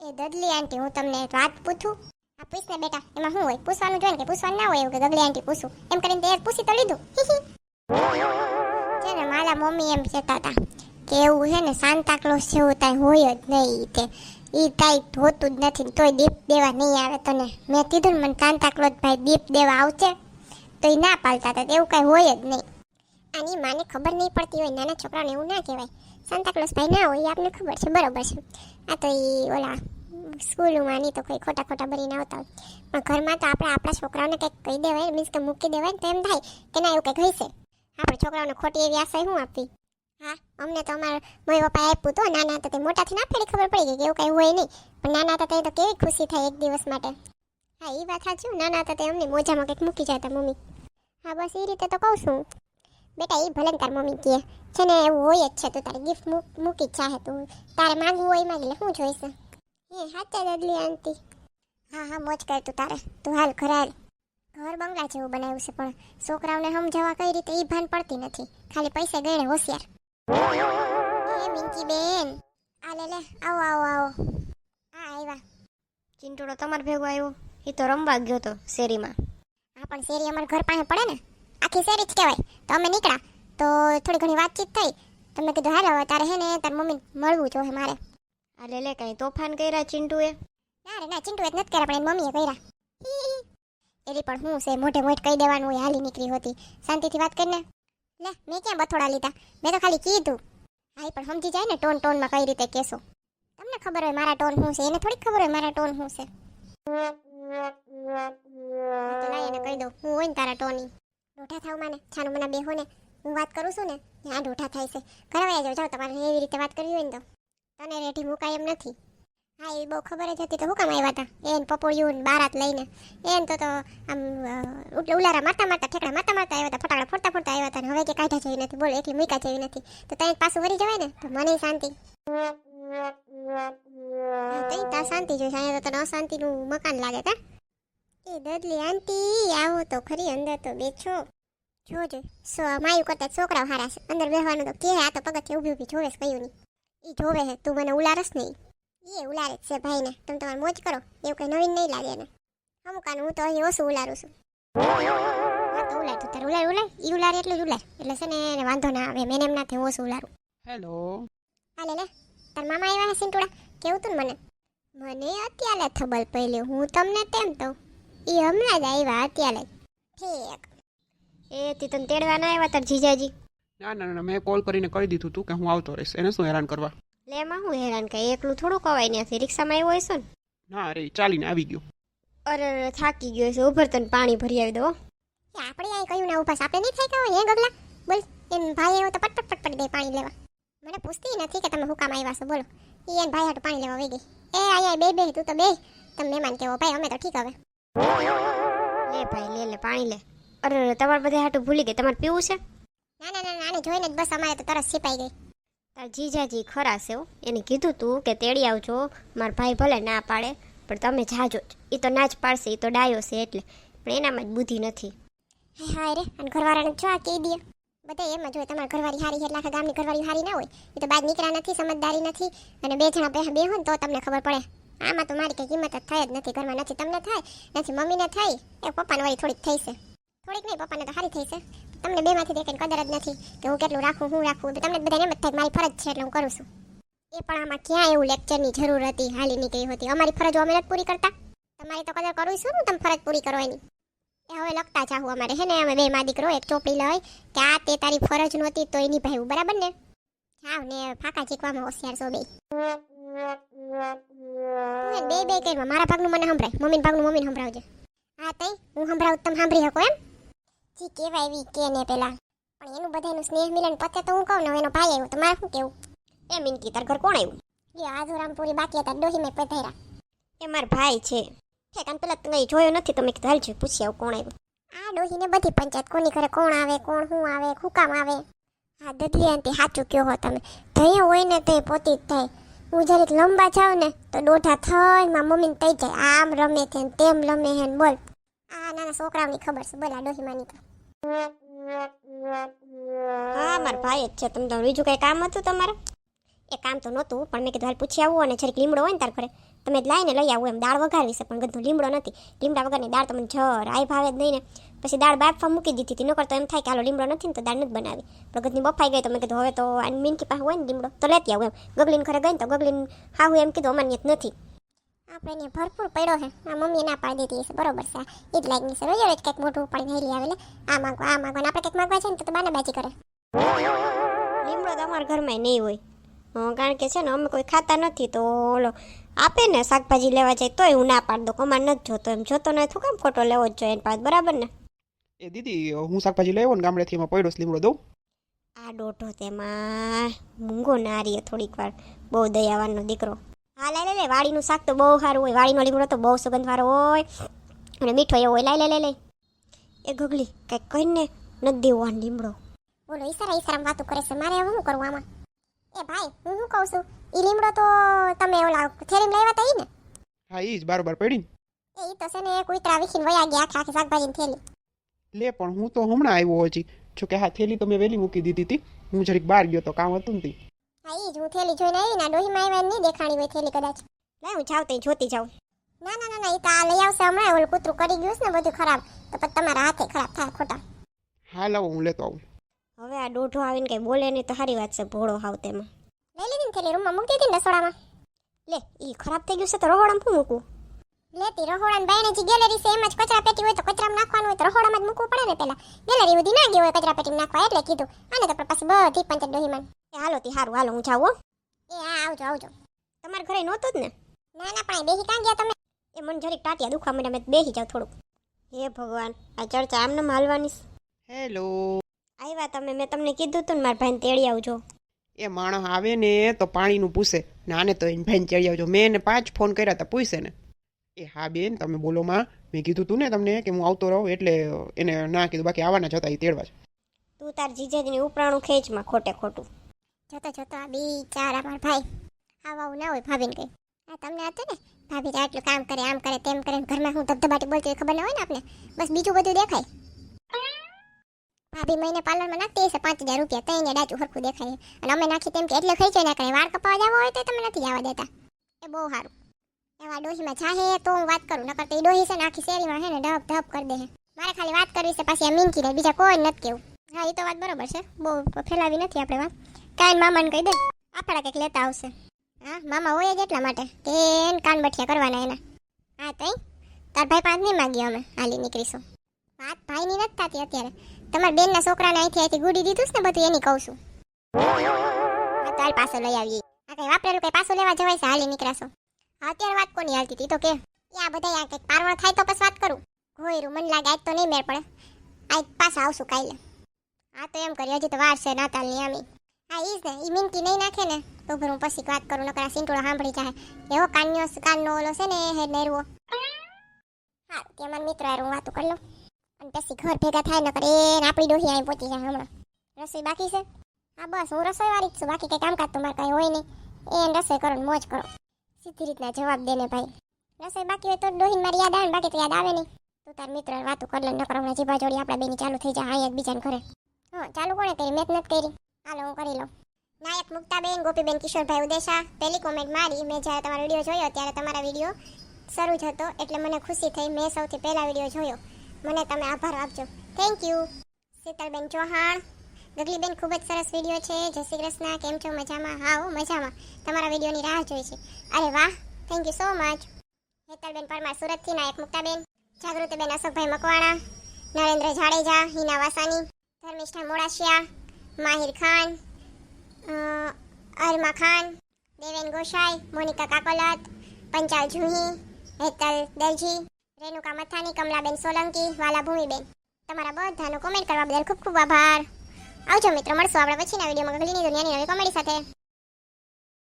એ દદલી આંટી, હું તમને એક વાત પૂછું? આ પૂછ ને બેટા, એમાં શું હોય? પૂછવાનું જોઈએ ને કે પૂછવાનું ના હોય એવું કે ગગલી આંટી પૂછું એમ કરીને તે પૂછી તો લીધું. છે ને મારા મમ્મી એમ કહેતા હતા કે એવું છે ને સાન્તા ક્લોઝ જેવું તાઈ હોય જ નહીં, તે ઈ તાઈ હોતું જ નથી તોય દીપ દેવા નહીં આવે તને. મેં કીધું ને મને સાન્તા ક્લોઝ ભાઈ દીપ દેવા આવશે, તો ઈ ના પાલતા હતા. એવું કાંઈ હોય જ નહીં. આની માને ખબર નહીં પડતી હોય, નાના છોકરાને એવું ના કહેવાય. સાન્તા ક્લોઝ ભાઈ ના હોય, આપને ખબર છે, બરોબર છે. આ તો ઈ ઓલા સ્કૂલોમાં ની તો કોઈ ખોટા ખોટા બનીને આવતા હોય, પણ ઘરમાં તો આપણે આપણા છોકરાઓને કંઈક કહી દેવાય, મીન્સ કે મૂકી દેવાય ને તો એમ થાય કે ના એવું કંઈક હશે. આપણે છોકરાઓને ખોટી એવી આશા શું આપવી? હા, અમને તો અમારા મમ્મી પપ્પાએ આપ્યું તો નાના હતા તે મોટાથી ના ફેરી ખબર પડી ગઈ કે એવું કંઈ હોય નહીં, પણ નાના હતા તો કેવી ખુશી થાય એક દિવસ માટે. હા, એ વાત સાચી. નાના હતા તે અમને મોજામાં કંઈક મૂકી જતા મમ્મી. હા, બસ એ રીતે તો કહું છું બેટા. એ ભલે ને તાર મમ્મી કહે છે ને એવું હોય જ છે, તો તારે ગિફ્ટ મૂકી જ ચાહે, તું તારે માંગવું હોય માંગી લે, શું જોઈશે? એ હાચા દદલી આંટી. હા હા, મોજ કર તું તારે. તું હાલ ઘરે હાલ. ઘર બંગલા જેવું બનાવ્યું છે, પણ છોકરાઓને સમજાવવા કઈ રીતે એ ભાન પડતી નથી. ખાલી પૈસા ગયે હોશિયાર. એ મિંકી બેન, આ લે લે, આવો આવો આવો. હા આવ્યા. ચિંટુડો તમારે ભેગો આવ્યો? એ તો રમવા ગયો તો શેરીમાં. હા, પણ શેરી અમારા ઘર પાસે પડે ને, આખી શેરી જ કહેવાય. તો અમે નીકળ્યા તો થોડી ઘણી વાતચીત થઈ. તમે કીધું હાલ હવે તારે હે ને તાર મમ્મી મળવું જોઈએ મારે. આ લે લે, કઈ તોફાન કર્યા ચિંટુએ? ના રે ના, ચિંટુ એ જ નથી કર્યા, પણ એની મમ્મીએ કર્યા. એની પણ શું છે, મોઢે મોઢ કહી દેવાનું હોય, હાલી નીકળી હોતી. શાંતિથી વાત કરીને. લે, મેં ક્યાં બથોડા લીધા, મેં તો ખાલી કીધું. હા, પણ સમજી જાય ને ટોનમાં કઈ રીતે કહેશો. તમને ખબર હોય મારા ટોન શું છે, એને થોડીક ખબર હોય મારા ટોન શું છે. તો લાય એને કહી દઉં હું હોય ને તારા ટોની. ડોઠા થાવ માને, છાનું મને બેહો ને, હું વાત કરું છું ને ત્યાં ડોઠા થાય છે. ઘરે વયા જાઓ તમારે એવી રીતે વાત કરવી હોય ને તો. તને રેઠી મુકાય એમ નથી. હા, એ બહુ ખબર જ હતી તો હું કામ આવ્યા હતા એને પપોળિયું બારાત લઈને. એને તો આમ ઉલારા મારતા મારતા ઠેકડા મારતા મારતા આવ્યા હતા, ફટાકડા ફોડતા ફોડતા આવ્યા હતા. હવે કે કાઢા જેવી નથી, બોલો એટલી મૂકા જેવી નથી. તો ત્યાં પાછું વળી જવાય ને તો મને શાંતિ. તઈ તા શાંતિ જોઈશે, અહીંયા તો તને અશાંતિનું મકાન લાગે તા. એ દદલી આંટી આવો તો ખરી, અંદર તો બેઠો. જોજો માયું કરતા છોકરાઓ હારા છે, અંદર બેસવાનું તો કે આ તો પગથિયે ઊભી ઊભી જોવે કયું નહીં. એ જોવે હે, તું મને ઉલારસ નહીં. એ ઉલારે જ છે ભાઈને, તમે તમારે મોજ કરો, એવું કંઈ નવીન નહીં લાગે એને. અમુકાનું હું તો અહીં ઓછું ઉલારું છું. હા તો ઉલાર તું તારે ઉલાર ઈ ઉલારે એટલું જ ઉલાર, એટલે છે ને એને વાંધો ના આવે. મેં એમ ના થાય ઓછું ઉલારું. હેલો. હાલે લે, તાર મામા આવ્યા હે સિંટુડા, કેવું તું ને મને અત્યારે ખબર પડી. હું તમને તેમ તો એ હમણાં જ આવ્યા અત્યારે. ઠીક. એ તી તને તેડવા ના આવ્યા તાર જીજાજી? ના ના ના, મેં કોલ કરીને કહી દીધું તું કે હું આવતો રહીશ, એને શું હેરાન કરવા. લે એમાં હું હેરાન, કઈ એકલું થોડું કવાય ત્યાંથી રિક્ષામાં આવ્યો હશો ને? ના અરે ચાલીને આવી ગયો. અરે થાકી ગયો છે, ઉભર તને પાણી ભરી આવી દો. આપણે અહીં કયું ના ઉપાસ આપણે નહીં થાય કે હે ગગલા બોલ. એમ ભાઈ એવો તો પટપટ પટપટ દે પાણી લેવા. મને પૂછતી નથી કે તમે હું કામ આવ્યા છો, બોલો. એ એને ભાઈ હાટું પાણી લેવા વઈ ગઈ. એ અહીંયા બે તું તો બે, તમે મહેમાન કેવો ભાઈ, અમે તો ઠીક હવે. લે ભાઈ લે પાણી લે. અરે તમારે બધા હાટું ભૂલી ગઈ, તમારે પીવું છે? ના ના ના, આને જોઈને જ બસ અમારે તો તરસ છીપાઈ ગઈ. તાર જીજાજી ખરા છે હો, એને કીધું તું કે તેડી આવજો, મારા ભાઈ ભલે ના પાડે પણ તમે જાજો જ. એ તો ના જ પાડશે, એ તો ડાયો છે એટલે, પણ એનામાં જ બુદ્ધિ નથી. હા રે, અને ઘરવાળાને જો આ કહી દે. બધા એમ જ હોય, તમારા ઘરવાળી હારી એટલે આખા ગામની ઘરવાળી હારી ના હોય. એ તો બાદ નીકળ્યા નથી, સમજદારી નથી, અને બે જણા બે હોય ને તો તમને ખબર પડે. આમાં તો મારી કઈ કિંમત જ થાય જ નથી ઘરમાં. નથી તમને થાય, નથી મમ્મીને થાય, એ પપ્પાને વાળી થોડીક થઈ છે. થોડીક નહીં, પપ્પાને તો સારી થઈ છે. તમને બેમાંથી દેખાઈને કદર જ નથી કે હું કેટલું રાખું, હું રાખું. તમને બધાને એમ જ થાય મારી ફરજ છે એટલે હું કરું છું. એ પણ આમાં ક્યાં એવું લેક્ચરની જરૂર હતી, હાલી નીકળી હતી. અમારી ફરજો અમે નથી પૂરી કરતા, તમારી તો કદર કરું છું ને, તમે ફરજ પૂરી કરવાની. એ હવે લખતા જાહું અમારે છે ને, અમે બે માં દીકરો એક ચોપડી લઈ કે આ તે તારી ફરજ નહોતી તો એ નિભાવ્યું, બરાબર ને? જાવ ને ફાકા ચીકવામાં હોશિયાર છો બે. બે બે કહેવા મારા ભાગનું મને સંભળાય, મમ્મીના ભાગનું મમ્મીને સંભળાવજે. હા તઈ હું સંભળાવું, તમે સાંભળી શકો એમ? જી કેવાય એવી કે ને પેલા, પણ એનું બધાનું સ્નેહ મિલન પતે તો હું કહું ને એનો ભાઈ આવ્યો, તમારે શું કેવું? એ મિનકી તાર ઘર કોણ આવ્યું? એ આધુરામપુરી બાકી હતા, ડોહી મેં પધાર્યા. એ મારા ભાઈ છે. ઠેકાન પેલા તમે જોયો નથી, તમે કીધું હાલ છે પૂછી આવું કોણ આવ્યું. આ ડોહીને બધી પંચાયત, કોની ઘરે કોણ આવે, કોણ શું આવે, શું કામ આવે. હા દદલી આંટી સાચું કહો હો તમે, ધૈયા હોય ને તે પોતી જ થાય. હું જરીક લંબા જાવ ને તો દોઢા થઈ મારા મમ્મીને થઈ જાય, આમ રમે છે ને તેમ રમે છે ને બોલ. આ નાના છોકરાઓની ખબર છે, બોલ આ ડોહીમાની તો. હા મારા ભાઈ જ છે. તમે તો બીજું કઈ કામ હતું તમારે? એ કામ તો નહોતું, પણ મેં કીધું હાલ પૂછી આવું, અને જરીક લીમડો હોય ને તાર ઘરે તમે લાવીને લઈ આવું એમ. દાળ વઘારવી છે પણ ગંધનો લીમડો નથી. લીમડા વગરની દાળ તમને જરાય ભાવે જ નહીં ને. પછી દાળ બાફવા મૂકી દીધી હતી. નકર તો એમ થાય કે હાલો લીમડો નથી ને તો દાળ નથી બનાવી, પણ ગંધની બફાઈ ગઈ તો મેં કીધું હવે તો આની મીનકી પાસે હોય ને લીમડો તો લેતી આવું એમ. ગગલીને ઘરે ગઈ ને તો ગગલીને હા હું એમ કીધું અમારી જ નથી. આપણે અહીંયા ભરપૂર પડ્યો છે. આ મમ્મીએ ના પાડી દીધી છે, બરોબર છે. એ જ લાગી છે. રોજ રોજ કંઈક મોઢું ઉપાડીને હેલી આવે લે આ માંગો આ માંગો, ને આપણે કંઈક માંગવા છે ને તો બાનાબાજી કરે. લીમડો તો અમારા ઘરમાં નહીં હોય. કારણ કે છે ને અમે કોઈ ખાતા નથી, તો ઓલો આપે ને શાકભાજી લેવા જાય તોય હું ના પાડી દઉં. અમારે નથી જોતો, એમ જોતો નથી શું કામ ખોટો લેવો જ જોઈએ એની પાસે, બરાબર ને? એ દીદી હું શાકભાજી લઈ આવ્યો ને ગામડેથી, એમાં પડ્યો છે લીમડો, દઉં? આ દોઢો તેમાં મૂંગો નારીએ થોડીક વાર, બહુ દયાવાનનો દીકરો. હા લઈ લે, વાડીનું શાક તો બહુ સારું હોય, વાડીનો લીમડો તો બહુ સુગંધવાળો હોય અને મીઠો એવો હોય. લઈ. એ ગગલી કંઈક કહીને નથી દેવો આ લીમડો. બોલો ઈશારા વાતું કરે છે. મારે હવે શું કરવું આમાં? એ ભાઈ હું શું કહું છું, ઈ લીમડો તો તમે ઓલા થેલીમાં લાવ્યા હતા ઈ ને? હા ઈ જ બારોબાર પડી ને. ઈ તો છે ને કુતરા વીખીને વયા ગયા આખી શાકભાજીની થેલી. લે પણ હું તો હમણાં આવ્યો હજી. જોકે હા થેલી તો મેં વહેલી મૂકી દીધી હતી, હું જરીક બહાર ગયો તો કામ હતું ને. હા ઈ જ હું થેલી જોઈને આવી ને ડોહીમાં આવ્યા નહીં દેખાણી હોય થેલી કદાચ. લે હું જાઉં તો જોતી જાઉં. ના ઈ તો આ લઈ આવશે હમણાં. ઓલું કૂતરું કરી ગયું છે ને બધું ખરાબ, તો પછી તમારા હાથે ખરાબ થાય ખોટા. હા લાવો હું લેતો આવું. હવે આ દોઢો આવીને કઈ બોલે નહીં તો સારી વાત છે. ભોળો હાવ તેમાં લઈ લીધી ને થેલી, રૂમમાં મૂકી દીધી ને રસોડામાં. લે ઈ ખરાબ થઈ ગયું છે તો રહોડામાં શું મૂકવું? લેતી રહોડાની બાયણે જે ગેલેરી છે એમ જ કચરા પેટી હોય તો કચરામાં નાખવાનું હોય તો રહોડામાં જ મૂકવું પડે ને. પેલા ગેલેરી સુધી ના ગયો હોય કચરા પેટીમાં નાખવા, એટલે કીધું. આને તો પછી બધી પંચાયત ડોહીમાં. એ હાલો તી હારું, હાલો હું જાઉં. એ હા આવજો. તમારા ઘરે નહોતું જ ને? ના પણ બેહી કાં ગયા તમે? એ મને જરીક ટાટિયા દુખવા માંડ્યા, મેં બેસી જાવ થોડુંક. હે ભગવાન, આ ચર્ચા આમને હાલવાની. હેલો. આવ્યા તમે? મેં તમને કીધું હતું ને મારા ભાઈને તેડી આવજો. એ માણસ આવે ને તો પાણીનું પૂછે ને, આને તો એને ભાઈને ચડી આવજો. મેં એને 5 ફોન કર્યા હતા, પૂછે ને. એ હા બેન તમે બોલો માં, મેં કીધું તું ને તમને કે હું આવતો રહું, એટલે એને ના કીધું, બાકી આવવાના જ હતા એ તેડવા જ. તું તાર જીજાજીની ઉપરાણું ખેંચમાં ખોટે ખોટું. જતો આ બિચારા મારા ભાઈ આવું ના હોય ભાભીને કઈ. આ તમને હતું ને ભાભી તો આટલું કામ કરે આમ કરે તેમ કરે, ઘરમાં હું ધબધબાટી બોલતી હોય ખબર ના હોય ને આપણે, બસ બીજું બધું દેખાય. ભાભી મહિને પાર્લરમાં નાખતી હશે 5000 રૂપિયા, તો એને ડાચું હરખું દેખાય. અને અમે નાખી તેમ કે એટલે ખર્ચો ના કરે. વાળ કપાવા જવા હોય તો તમે નથી જવા દેતા. એ બહુ સારું. એવા ડોહીમાં જાહે તો હું વાત કરું, નકર તો એ ડોહી છે ને આખી શેરીમાં છે ને ઢપ કરી દે. મારે ખાલી વાત કરવી છે પાછી આ મીનકીને, બીજા કોઈ નથી કેવું. હા એ તો વાત બરોબર છે, બહુ ફેલાવી નથી આપણે વાત. કાંઈ મામાને કહી દે આપણા કંઈક લેતા આવશે. હા મામા હોય જ એટલા માટે કે એને કાન બઠિયા કરવાના એના. હા તઈ તાર ભાઈ પાંચ નહીં માગીએ અમે હાલી નીકળીશું. વાત ભાઈની નથી થતી અત્યારે. તમારા બેનના છોકરાને અહીંથી ગુડી દીધું છે ને બધું, એની કહું છું. હા તો હાલ પાછો લઈ આવીએ. આ કંઈ વાપરેલું કંઈ પાછું લેવા જવાય છે, હાલી નીકળાશો. હા અત્યારે વાત કોની હાલતી હતી તો કે આ બધા આ કંઈક પારવણ થાય તો પછી વાત કરું. ઘોયરું મને લાગે આજ તો નહીં મેળ પડે, આજ પાછા આવશું કાલે. હા તો એમ કરી, હજી તો વાર છે નાતાલની આમી. હા ઈ જ ને, ઈ મીનકી નહીં નાખે ને તો હું પછી વાત કરું, નકર આ સિંટોળા સાંભળી જાય. એવો કાનનો ઓલો છે ને હે નેરવો. હા કે મારા મિત્ર હારે હું વાતું કરી લઉં અને પછી ઘર ભેગા થાય, નકર એને આપણી ડોહી અહીં પહોંચી જાય હમણાં. રસોઈ બાકી છે? હા બસ હું રસોઈ વાળી જ છું, બાકી કંઈ કામકાજ તો મારે કાંઈ હોય નહીં. એને રસોઈ કરો ને મોજ કરો, સીધી રીતના જવાબ દે ને ભાઈ. રસોઈ બાકી હોય તો ડોહીને મારી યાદ આવે ને, બાકી તો યાદ આવે નહીં. તું તાર મિત્ર વાતું કરી લે, નકર હમણાં જીભા જોડી આપણા બેની ચાલુ થઈ જાય અહીંયા એકબીજાને ઘરે. હા ચાલુ કોણે કરી? મેં જ નથી કરી. હાલો હું કરી લઉં. નાયક મુક્તાબેન, ગોપીબેન, કિશોરભાઈ ઉદેશા, પહેલી કોમેન્ટ મારી. મેં જ્યારે તમારો વિડીયો જોયો ત્યારે તમારા વિડીયો શરૂ જ હતો, એટલે મને ખુશી થઈ. મેં સૌથી પહેલા વિડીયો જોયો, મને તમે આભાર આપજો. Thank you. શીતલબેન ચૌહાણ, ગગલીબેન ખૂબ જ સરસ વિડીયો છે. જય શ્રી કૃષ્ણ, કેમ છો? મજામાં? હા હું મજામાં, તમારા વિડીયોની રાહ જોઈ છે. અરે વાહ, thank you so much. Hetalben Parmar સુરતથી, નાયક મુક્તાબેન, જાગૃતિબેન અશોકભાઈ મકવાણા, નરેન્દ્ર જાડેજા, હિના વાસાની, ધર્મિષ્ઠા મોડાશિયા, માહિર ખાન, અરમા ખાન, દેવેન ગોસાઈ, મોનિકા કાકોલત, પંચાલ જુહી, હેતલ દરજી, રેણુકા મથાની, કમલાબેન સોલંકી, વાલા ભૂમિબેન, તમારા બધાનો કોમેન્ટ કરવા બદલ ખૂબ ખૂબ આભાર. આવજો મિત્રો, મળશું આપણે પછીના વિડીયોમાં ગગલીની દુનિયાની નવી કોમેડી સાથે.